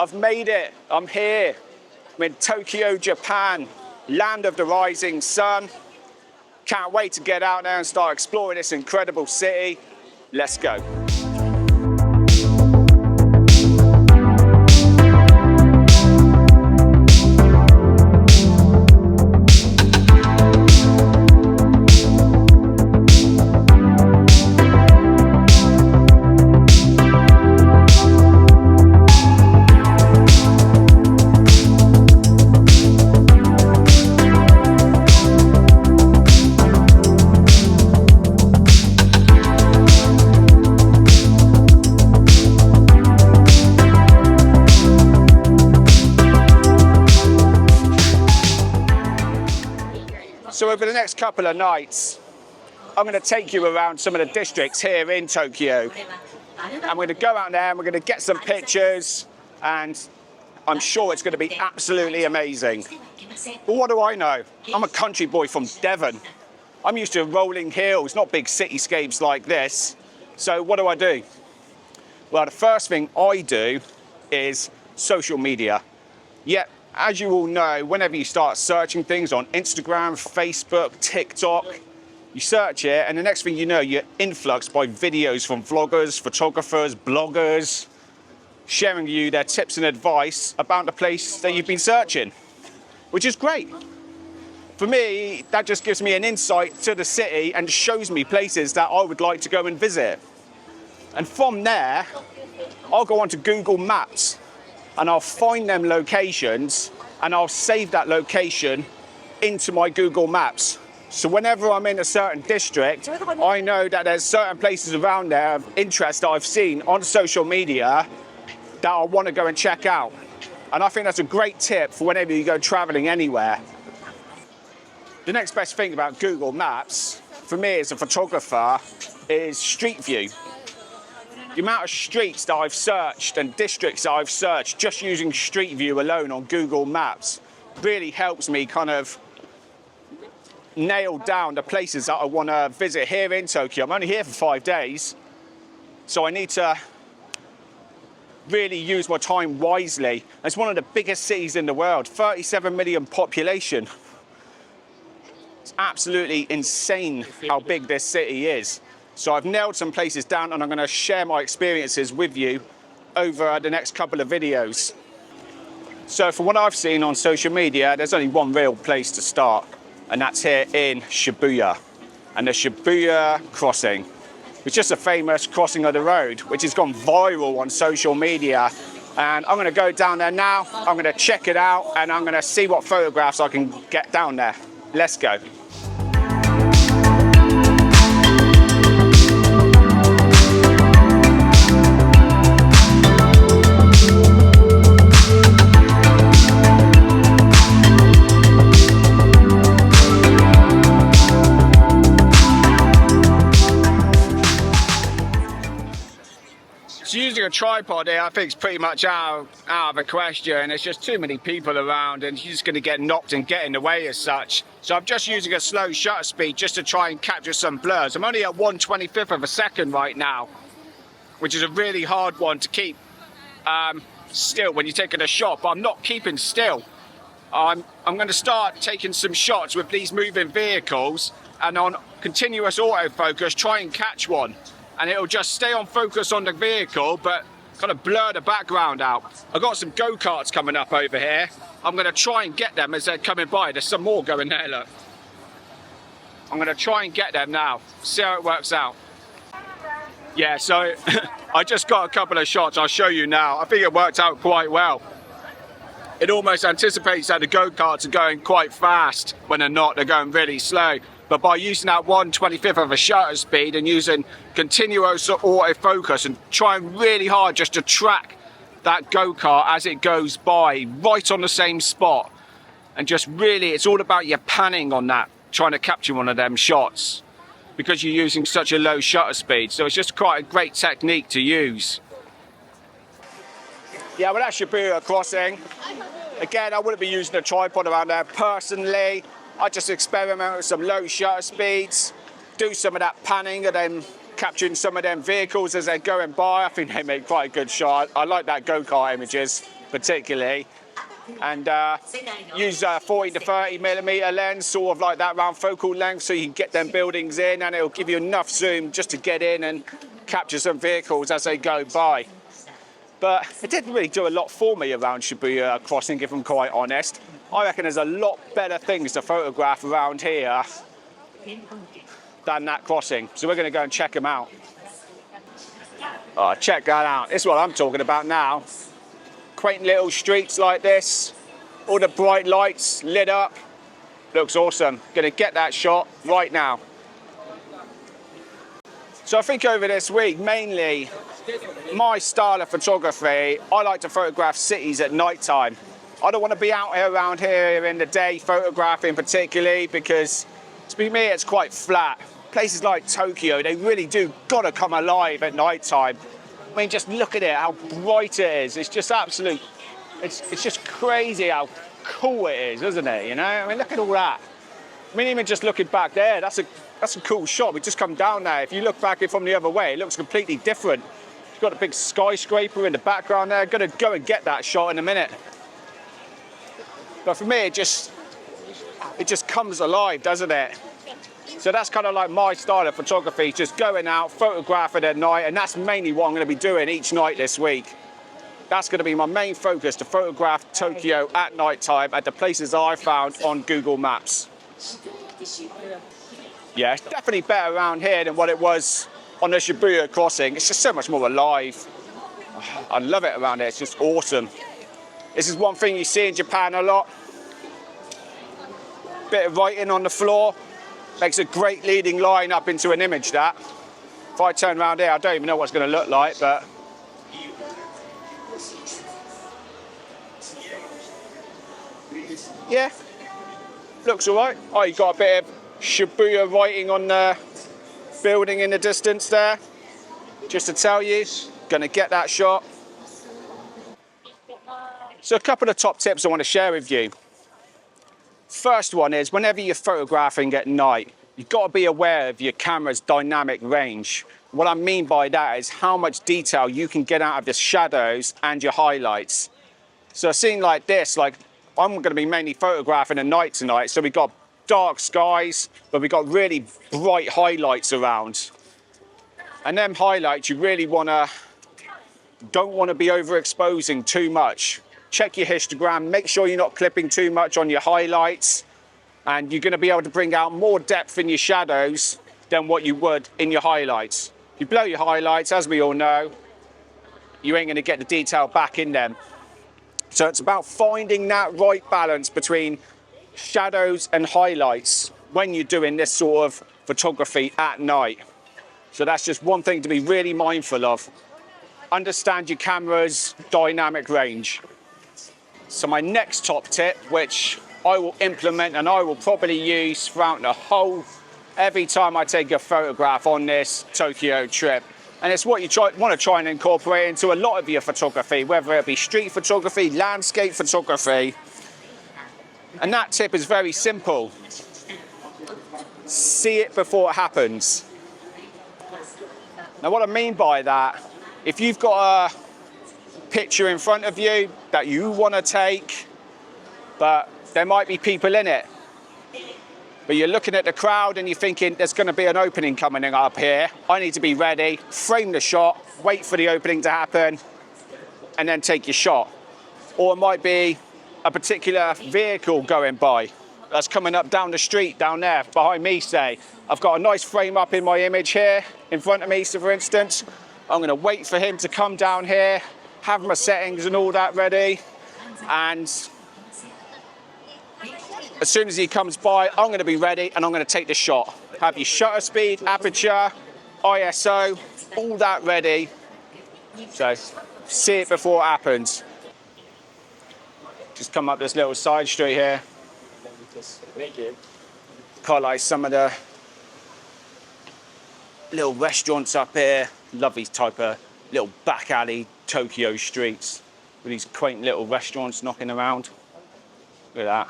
I've made it. I'm here. I'm in Tokyo, Japan, land of the rising sun. Can't wait to get out there and start exploring this incredible city. Let's go. So over the next couple of nights, I'm going to take you around some of the districts here in Tokyo. I'm going to go out there and we're going to get some pictures, and I'm sure it's going to be absolutely amazing. But what do I know? I'm a country boy from Devon. I'm used to rolling hills, not big cityscapes like this. So what do? Well, the first thing I do is social media. Yep. As you all know, whenever you start searching things on Instagram, Facebook, TikTok, you search it, and the next thing you know, you're influxed by videos from vloggers, photographers, bloggers, sharing you their tips and advice about the place that you've been searching, which is great. For me, that just gives me an insight to the city and shows me places that I would like to go and visit. And from there, I'll go onto Google Maps and I'll find them locations and I'll save that location into my Google Maps. So whenever I'm in a certain district, I know that there's certain places around there of interest that I've seen on social media that I want to go and check out. And I think that's a great tip for whenever you go traveling anywhere. The next best thing about Google Maps, for me as a photographer, is Street View. The amount of streets that I've searched and districts that I've searched just using Street View alone on Google Maps really helps me kind of nail down the places that I want to visit here in Tokyo. I'm only here for 5 days, so I need to really use my time wisely. It's one of the biggest cities in the world, 37 million population. It's absolutely insane how big this city is. So I've nailed some places down and I'm going to share my experiences with you over the next couple of videos. So from what I've seen on social media, there's only one real place to start, and that's here in Shibuya. And the Shibuya crossing, which is just a famous crossing of the road, which has gone viral on social media. And I'm going to go down there now, I'm going to check it out, and I'm going to see what photographs I can get down there. Let's go. So using a tripod here, I think it's pretty much out of the question. There's just too many people around and you're just going to get knocked and get in the way as such. So I'm just using a slow shutter speed just to try and capture some blurs. I'm only at 1/25th of a second right now, which is a really hard one to keep still when you're taking a shot, but I'm not keeping still. I'm going to start taking some shots with these moving vehicles, and on continuous autofocus try and catch one. And it'll just stay on focus on the vehicle, but kind of blur the background out. I've got some go-karts coming up over here. I'm going to try and get them as they're coming by. There's some more going there, look. I'm going to try and get them now, see how it works out. Yeah, so I just got a couple of shots. I'll show you now. I think it worked out quite well. It almost anticipates that the go-karts are going quite fast when they're not. They're going really slow. But by using that 1/25th of a shutter speed and using continuous autofocus and trying really hard just to track that go-kart as it goes by right on the same spot, and just really, it's all about your panning on that, trying to capture one of them shots because you're using such a low shutter speed. So it's just quite a great technique to use. Yeah, well, that's Shibuya crossing. Again, I wouldn't be using a tripod around there personally. I just experiment with some low shutter speeds, do some of that panning and then capturing some of them vehicles as they're going by. I think they make quite a good shot. I like that go-kart images. particularly, and use a 40 to 30 millimeter lens, sort of like that round focal length, so you can get them buildings in, and it'll give you enough zoom just to get in and capture some vehicles as they go by. But it didn't really do a lot for me around Shibuya crossing, if I'm quite honest. I reckon there's a lot better things to photograph around here than that crossing. So we're going to go and check them out. Oh, check that out. This is what I'm talking about now. Quaint little streets like this, all the bright lights lit up. Looks awesome. Going to get that shot right now. So I think over this week, mainly my style of photography, I like to photograph cities at night time. I don't want to be out here around here in the day photographing particularly, because to me it's quite flat. Places like Tokyo, they really do gotta come alive at night time. I mean, just look at it, how bright it is. It's just absolute, it's just crazy how cool it is, isn't it? You know, I mean, look at all that. I mean, even just looking back there, that's a cool shot. We just come down there. If you look back from the other way, it looks completely different. You've got a big skyscraper in the background there. Gonna go and get that shot in a minute. But for me, it just comes alive, doesn't it? So that's kind of like my style of photography, just going out, photographing at night, and that's mainly what I'm going to be doing each night this week. That's going to be my main focus, to photograph Tokyo at night time at the places I found on Google Maps. Yeah, it's definitely better around here than what it was on the Shibuya crossing. It's just so much more alive. I love it around here, it's just awesome. This is one thing you see in Japan a lot. Bit of writing on the floor. Makes a great leading line up into an image, that. If I turn around here, I don't even know what it's going to look like, but... yeah, looks all right. Oh, you got a bit of Shibuya writing on the building in the distance there. Just to tell you, going to get that shot. So a couple of top tips I want to share with you. First one is, whenever you're photographing at night, you've got to be aware of your camera's dynamic range. What I mean by that is how much detail you can get out of the shadows and your highlights. So a scene like this, like I'm going to be mainly photographing at night tonight, so we've got dark skies, but we've got really bright highlights around. And them highlights, you really don't want to be overexposing too much. Check your histogram, make sure you're not clipping too much on your highlights, and you're going to be able to bring out more depth in your shadows than what you would in your highlights. If you blow your highlights, as we all know, you ain't going to get the detail back in them. So it's about finding that right balance between shadows and highlights when you're doing this sort of photography at night. So that's just one thing to be really mindful of. Understand your camera's dynamic range. So my next top tip, which I will implement and I will probably use throughout the every time I take a photograph on this Tokyo trip. And it's what you want to try and incorporate into a lot of your photography, whether it be street photography, landscape photography. And that tip is very simple. See it before it happens. Now what I mean by that, if you've got a picture in front of you that you want to take, but there might be people in it, but you're looking at the crowd and you're thinking there's going to be an opening coming up here, I need to be ready, frame the shot, wait for the opening to happen, and then take your shot. Or it might be a particular vehicle going by that's coming up down the street down there behind me, say. I've got a nice frame up in my image here in front of me, so for instance, I'm going to wait for him to come down here, have my settings and all that ready, and as soon as he comes by, I'm going to be ready and I'm going to take the shot. Have your shutter speed, aperture, ISO, all that ready. So see it before it happens. Just come up this little side street here. Highlight some of the little restaurants up here. Love these type of little back alley Tokyo streets with these quaint little restaurants knocking around. Look at that.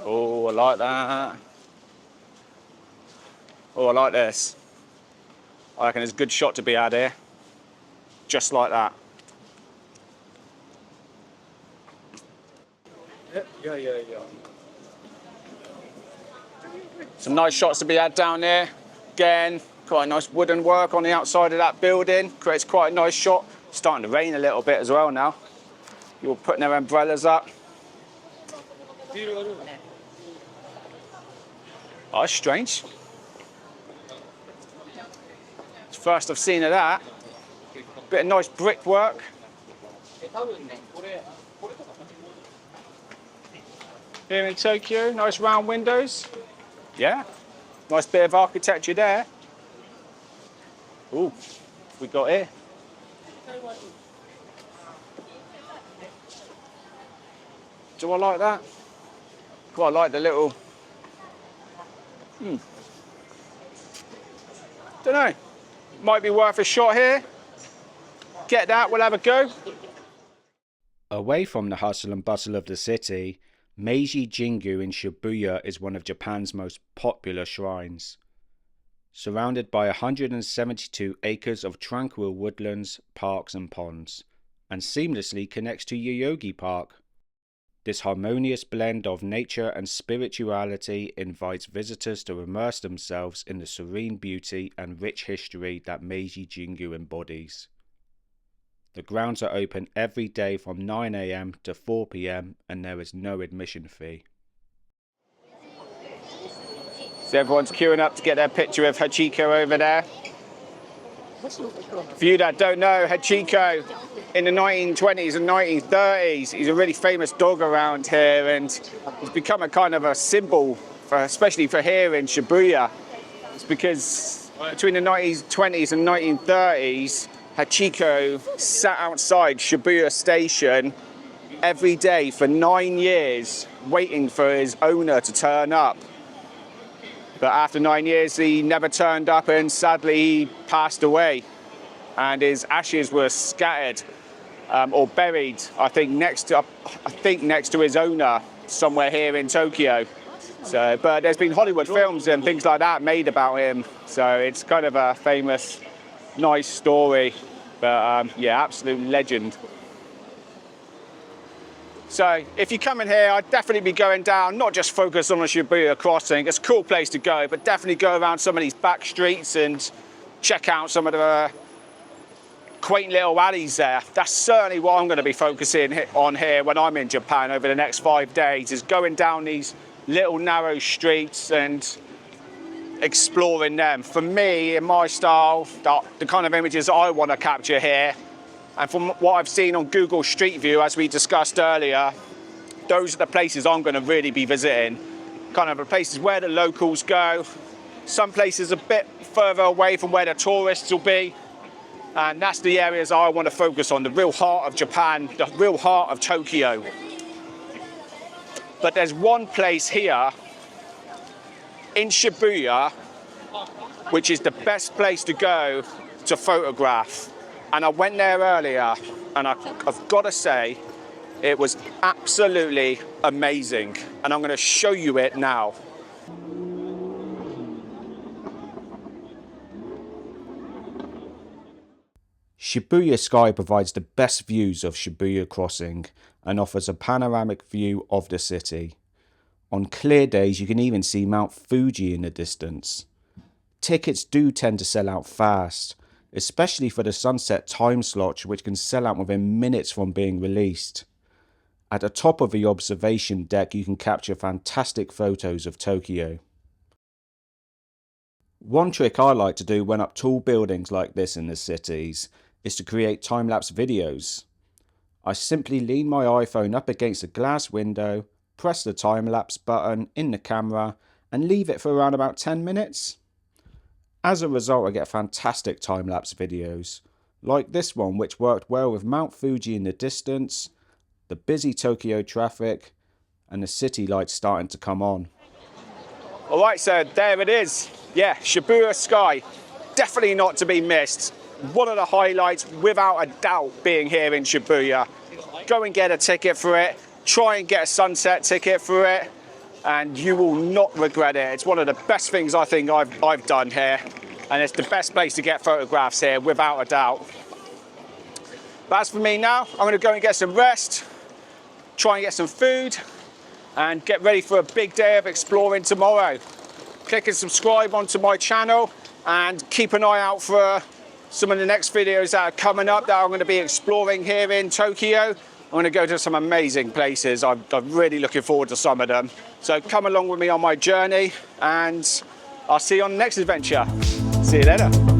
Oh, I like that. Oh, I like this. I reckon it's a good shot to be had here. just like that. Some nice shots to be had down there. Again, quite a nice wooden work on the outside of that building. Creates quite a nice shot. It's starting to rain a little bit as well now. You're putting their umbrellas up. Oh, that's strange. It's the first I've seen of that. Bit of nice brickwork. Here in Tokyo, nice round windows. Yeah, nice bit of architecture there. Ooh, we got here. Do I like that? Quite like the little. Don't know. Might be worth a shot here. Get that, we'll have a go. Away from the hustle and bustle of the city, Meiji Jingu in Shibuya is one of Japan's most popular shrines. Surrounded by 172 acres of tranquil woodlands, parks and ponds, and seamlessly connects to Yoyogi Park. This harmonious blend of nature and spirituality invites visitors to immerse themselves in the serene beauty and rich history that Meiji Jingu embodies. The grounds are open every day from 9 AM to 4 PM and there is no admission fee. So everyone's queuing up to get their picture of Hachiko over there. For you that don't know, Hachiko in the 1920s and 1930s, he's a really famous dog around here and he's become a kind of a symbol, especially for here in Shibuya. It's because between the 1920s and 1930s, Hachiko sat outside Shibuya station every day for 9 years, waiting for his owner to turn up. But after 9 years, he never turned up and sadly he passed away. And his ashes were scattered or buried, I think next to his owner somewhere here in Tokyo. So, but there's been Hollywood films and things like that made about him. So it's kind of a famous, nice story. But yeah, absolute legend. So if you come in here, I'd definitely be going down, not just focus on the Shibuya crossing. It's a cool place to go, but definitely go around some of these back streets and check out some of the quaint little alleys there. That's certainly what I'm going to be focusing on here when I'm in Japan over the next 5 days, is going down these little narrow streets and exploring them. For me, in my style, the kind of images I want to capture here, and from what I've seen on Google Street View, as we discussed earlier, those are the places I'm going to really be visiting. Kind of the places where the locals go. Some places a bit further away from where the tourists will be. And that's the areas I want to focus on, the real heart of Japan, the real heart of Tokyo. But there's one place here in Shibuya which is the best place to go to photograph. And I went there earlier and I've got to say it was absolutely amazing. And I'm going to show you it now. Shibuya Sky provides the best views of Shibuya Crossing and offers a panoramic view of the city. On clear days, you can even see Mount Fuji in the distance. Tickets do tend to sell out fast, especially for the sunset time slot, which can sell out within minutes from being released. At the top of the observation deck, you can capture fantastic photos of Tokyo. One trick I like to do when up tall buildings like this in the cities is to create time-lapse videos. I simply lean my iPhone up against a glass window, press the time-lapse button in the camera and leave it for around about 10 minutes. As a result, I get fantastic time-lapse videos, like this one which worked well with Mount Fuji in the distance, the busy Tokyo traffic and the city lights starting to come on. Alright, so there it is. Yeah, Shibuya Sky, definitely not to be missed. One of the highlights, without a doubt, being here in Shibuya. Go and get a ticket for it, try and get a sunset ticket for it, and you will not regret it. It's one of the best things I think I've done here, and it's the best place to get photographs here, without a doubt. But as for me now, I'm gonna go and get some rest, try and get some food, and get ready for a big day of exploring tomorrow. Click and subscribe onto my channel and keep an eye out for some of the next videos that are coming up that I'm going to be exploring here in Tokyo. I'm going to go to some amazing places. I'm really looking forward to some of them. So come along with me on my journey and I'll see you on the next adventure. See you later.